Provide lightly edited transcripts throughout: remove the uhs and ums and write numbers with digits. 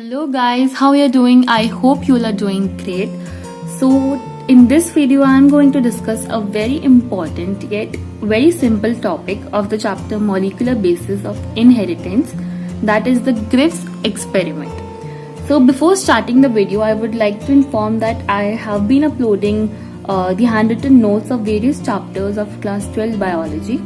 Hello guys, how you doing? I hope you all are doing great. So in this video I am going to discuss a very important yet very simple topic of the chapter molecular basis of inheritance, that is the Griff's experiment. So before starting the video I would like to inform that I have been uploading the handwritten notes of various chapters of class 12 biology.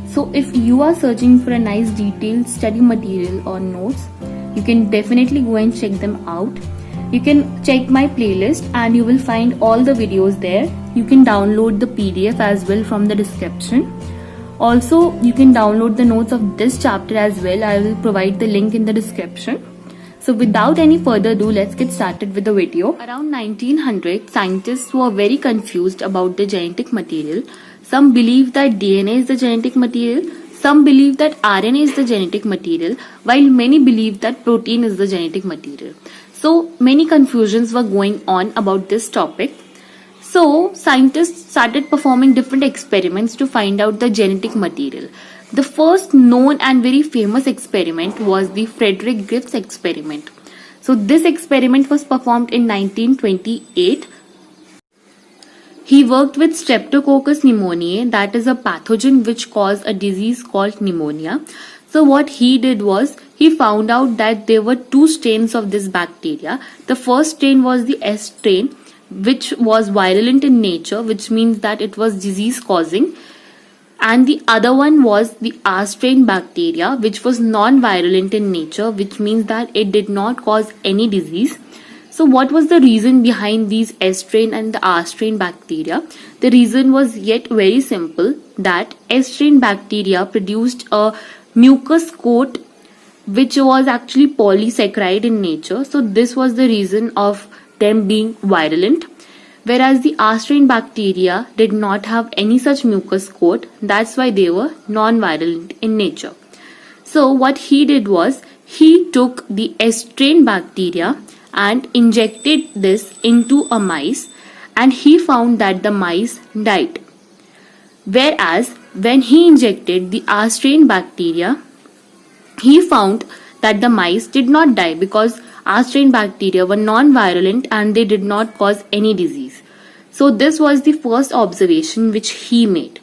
So if you are searching for a nice detailed study material or notes, you can definitely go and check them out. You can check my playlist and you will find all the videos there. You can download the PDF as well from the description. Also, you can download the notes of this chapter as well. I will provide the link in the description. So without any further ado, let's get started with the video. Around 1900, scientists were very confused about the genetic material. Some believe that DNA is the genetic material. Some believe that RNA is the genetic material, while many believe that protein is the genetic material. So many confusions were going on about this topic. So scientists started performing different experiments to find out the genetic material. The first known and very famous experiment was the Frederick Griff's experiment. So this experiment was performed in 1928. He worked with Streptococcus pneumoniae, that is a pathogen which caused a disease called pneumonia. So what he did was, he found out that there were two strains of this bacteria. The first strain was the S strain, which was virulent in nature, which means that it was disease causing. And the other one was the R strain bacteria, which was non-virulent in nature, which means that it did not cause any disease. So what was the reason behind these S strain and the R strain bacteria? The reason was yet very simple, that S strain bacteria produced a mucus coat which was actually polysaccharide in nature. So this was the reason of them being virulent. Whereas the R strain bacteria did not have any such mucus coat. That's why they were non-virulent in nature. So what he did was, he took the S strain bacteria and injected this into a mice, and he found that the mice died. Whereas when he injected the R strain bacteria, he found that the mice did not die because R strain bacteria were non-virulent and they did not cause any disease. So this was the first observation which he made.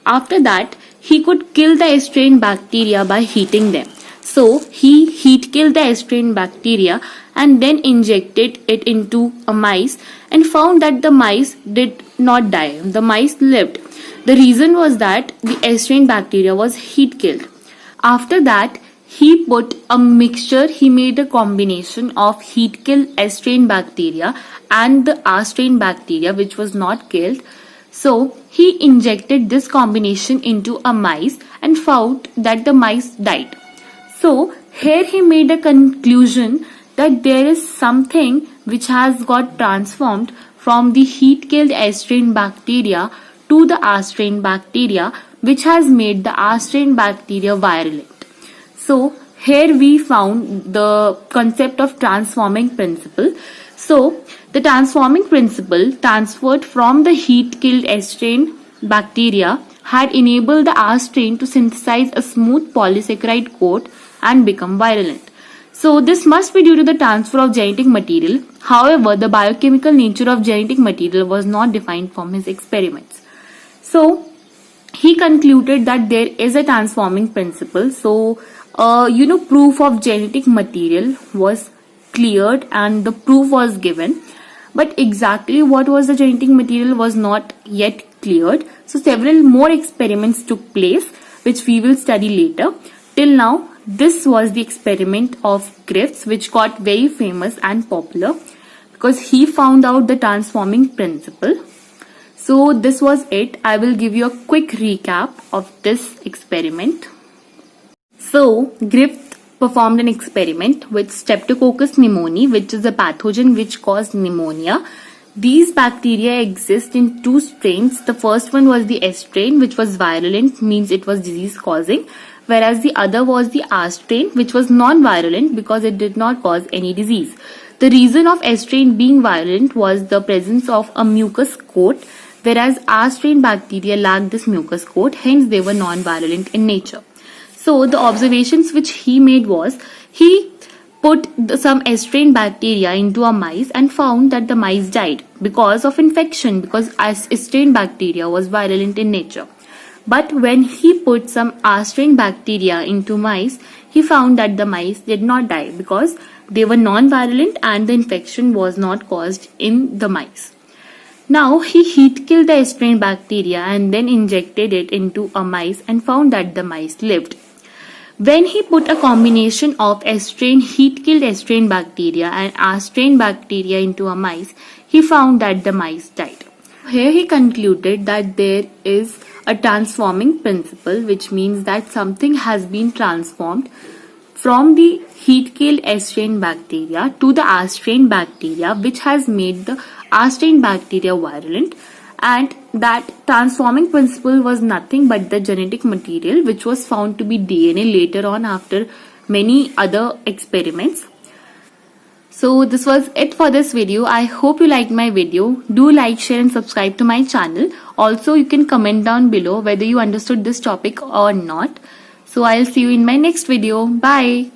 After that, he could kill the S strain bacteria by heating them. So he heat killed the S strain bacteria and then injected it into a mice and found that the mice did not die. The mice lived. The reason was that the S strain bacteria was heat killed. After that, he put a mixture, he made a combination of heat killed S strain bacteria and the R strain bacteria which was not killed. So he injected this combination into a mice and found that the mice died. So here he made a conclusion that there is something which has got transformed from the heat killed S strain bacteria to the R strain bacteria, which has made the R strain bacteria virulent. So here we found the concept of transforming principle. So the transforming principle transferred from the heat killed S strain bacteria had enabled the R strain to synthesize a smooth polysaccharide coat and become virulent. So this must be due to the transfer of genetic material. However, the biochemical nature of genetic material was not defined from his experiments. So he concluded that there is a transforming principle. So proof of genetic material was cleared and the proof was given. But exactly what was the genetic material was not yet cleared. So several more experiments took place, which we will study later. Till now, this was the experiment of Griff's, which got very famous and popular because he found out the transforming principle. So this was it. I will give you a quick recap of this experiment. So Griff performed an experiment with Streptococcus pneumoniae, which is a pathogen which caused pneumonia. These bacteria exist in two strains. The first one was the S strain, which was virulent, means it was disease causing. Whereas the other was the R strain, which was non-virulent because it did not cause any disease. The reason of S strain being virulent was the presence of a mucus coat, whereas R strain bacteria lacked this mucus coat, hence they were non-virulent in nature. So the observations which he made was, he put some Estrine bacteria into a mice and found that the mice died because of infection, because Estrine bacteria was virulent in nature. But when he put some Astrine bacteria into mice, he found that the mice did not die because they were non-virulent and the infection was not caused in the mice. Now he heat killed the Estrine bacteria and then injected it into a mice and found that the mice lived. When he put a combination of heat-killed Estrine bacteria and Astrine bacteria into a mice, he found that the mice died. Here he concluded that there is a transforming principle, which means that something has been transformed from the heat-killed Estrine bacteria to the Astrine bacteria, which has made the Astrine bacteria virulent, and that transforming principle was nothing but the genetic material which was found to be DNA later on after many other experiments. So this was it for this video. I hope you liked my video. Do like, share and subscribe to my channel. Also, you can comment down below whether you understood this topic or not. So I'll see you in my next video. Bye.